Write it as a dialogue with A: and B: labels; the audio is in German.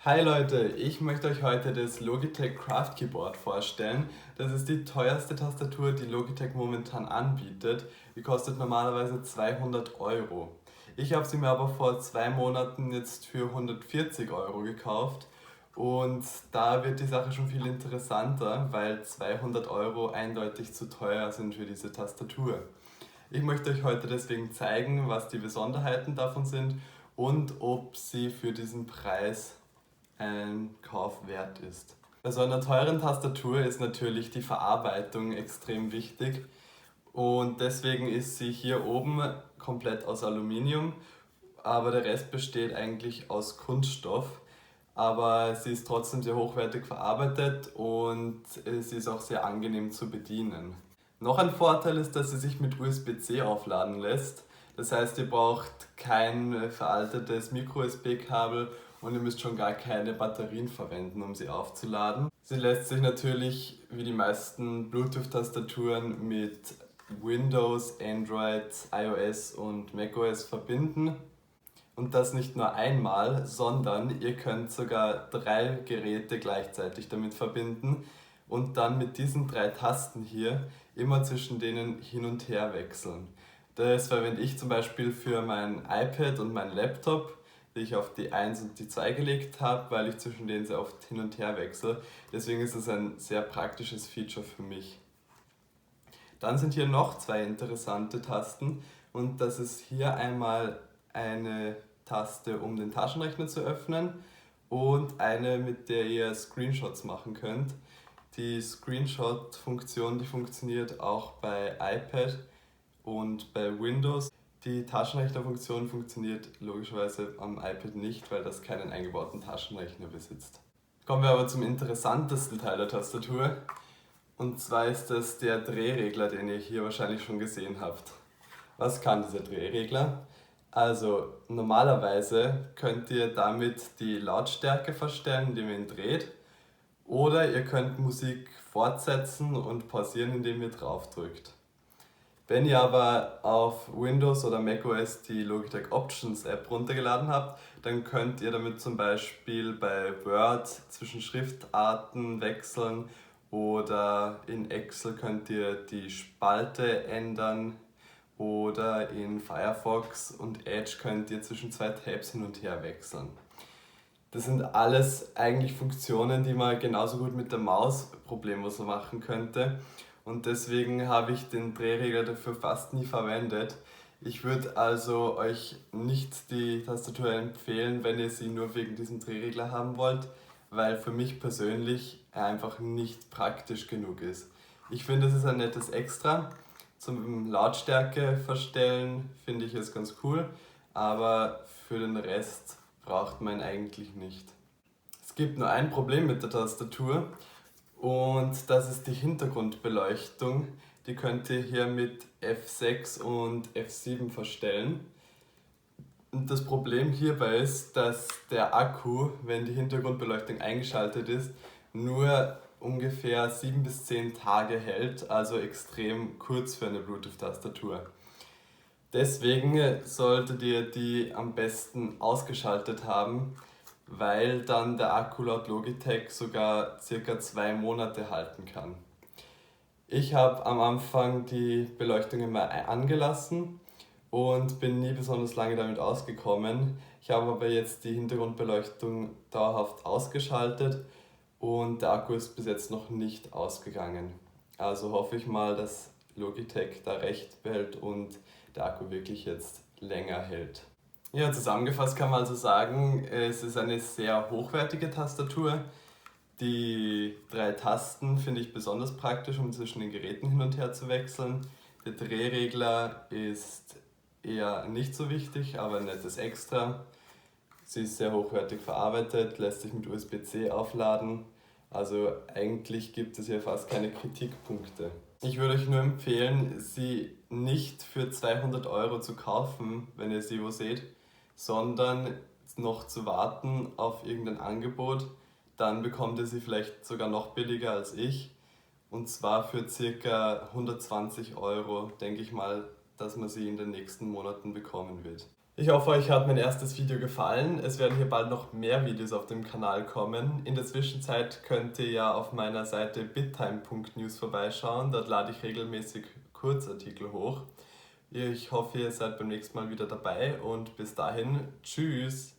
A: Hi Leute, ich möchte euch heute das Logitech Craft Keyboard vorstellen. Das ist die teuerste Tastatur, die Logitech momentan anbietet. Die kostet normalerweise 200 Euro. Ich habe sie mir aber vor 2 Monaten jetzt für 140 Euro gekauft. Und da wird die Sache schon viel interessanter, weil 200 Euro eindeutig zu teuer sind für diese Tastatur. Ich möchte euch heute deswegen zeigen, was die Besonderheiten davon sind und ob sie für diesen Preis ein Kauf wert ist. Bei so einer teuren Tastatur ist natürlich die Verarbeitung extrem wichtig und deswegen ist sie hier oben komplett aus Aluminium, aber der Rest besteht eigentlich aus Kunststoff. Aber sie ist trotzdem sehr hochwertig verarbeitet und sie ist auch sehr angenehm zu bedienen. Noch ein Vorteil ist, dass sie sich mit USB-C aufladen lässt. Das heißt, ihr braucht kein veraltetes Micro-USB-Kabel und ihr müsst schon gar keine Batterien verwenden, um sie aufzuladen. Sie lässt sich natürlich, wie die meisten Bluetooth-Tastaturen, mit Windows, Android, iOS und macOS verbinden. Und das nicht nur einmal, sondern ihr könnt sogar 3 Geräte gleichzeitig damit verbinden und dann mit diesen 3 Tasten hier immer zwischen denen hin und her wechseln. Das verwende ich zum Beispiel für mein iPad und mein Laptop, die ich auf die 1 und die 2 gelegt habe, weil ich zwischen denen sehr oft hin und her wechsle. Deswegen ist es ein sehr praktisches Feature für mich. Dann sind hier noch 2 interessante Tasten und das ist hier einmal eine Taste, um den Taschenrechner zu öffnen und eine, mit der ihr Screenshots machen könnt. Die Screenshot-Funktion, die funktioniert auch bei iPad und bei Windows. Die Taschenrechner-Funktion funktioniert logischerweise am iPad nicht, weil das keinen eingebauten Taschenrechner besitzt. Kommen wir aber zum interessantesten Teil der Tastatur. Und zwar ist das der Drehregler, den ihr hier wahrscheinlich schon gesehen habt. Was kann dieser Drehregler? Also normalerweise könnt ihr damit die Lautstärke verstellen, indem ihr ihn dreht. Oder ihr könnt Musik fortsetzen und pausieren, indem ihr draufdrückt. Wenn ihr aber auf Windows oder macOS die Logitech Options App runtergeladen habt, dann könnt ihr damit zum Beispiel bei Word zwischen Schriftarten wechseln oder in Excel könnt ihr die Spalte ändern oder in Firefox und Edge könnt ihr zwischen 2 Tabs hin und her wechseln. Das sind alles eigentlich Funktionen, die man genauso gut mit der Maus problemlos machen könnte. Und deswegen habe ich den Drehregler dafür fast nie verwendet. Ich würde also euch nicht die Tastatur empfehlen, wenn ihr sie nur wegen diesem Drehregler haben wollt, weil für mich persönlich er einfach nicht praktisch genug ist. Ich finde, es ist ein nettes Extra. Zum Lautstärke verstellen finde ich es ganz cool, aber für den Rest braucht man eigentlich nicht. Es gibt nur ein Problem mit der Tastatur und das ist die Hintergrundbeleuchtung. Die könnt ihr hier mit F6 und F7 verstellen. Und das Problem hierbei ist, dass der Akku, wenn die Hintergrundbeleuchtung eingeschaltet ist, nur ungefähr 7 bis 10 Tage hält, also extrem kurz für eine Bluetooth-Tastatur. Deswegen solltet ihr die am besten ausgeschaltet haben, weil dann der Akku laut Logitech sogar circa 2 Monate halten kann. Ich habe am Anfang die Beleuchtung immer angelassen und bin nie besonders lange damit ausgekommen. Ich habe aber jetzt die Hintergrundbeleuchtung dauerhaft ausgeschaltet und der Akku ist bis jetzt noch nicht ausgegangen. Also hoffe ich mal, dass Logitech da recht behält und der Akku wirklich jetzt länger hält. Ja, zusammengefasst kann man also sagen, es ist eine sehr hochwertige Tastatur. Die 3 Tasten finde ich besonders praktisch, um zwischen den Geräten hin und her zu wechseln. Der Drehregler ist eher nicht so wichtig, aber ein nettes Extra. Sie ist sehr hochwertig verarbeitet, lässt sich mit USB-C aufladen. Also eigentlich gibt es hier fast keine Kritikpunkte. Ich würde euch nur empfehlen, sie nicht für 200 Euro zu kaufen, wenn ihr sie wo seht, sondern noch zu warten auf irgendein Angebot. Dann bekommt ihr sie vielleicht sogar noch billiger als ich. Und zwar für ca. 120 Euro, denke ich mal, dass man sie in den nächsten Monaten bekommen wird. Ich hoffe, euch hat mein erstes Video gefallen. Es werden hier bald noch mehr Videos auf dem Kanal kommen. In der Zwischenzeit könnt ihr ja auf meiner Seite bittime.news vorbeischauen. Dort lade ich regelmäßig Kurzartikel hoch. Ich hoffe, ihr seid beim nächsten Mal wieder dabei und bis dahin, tschüss!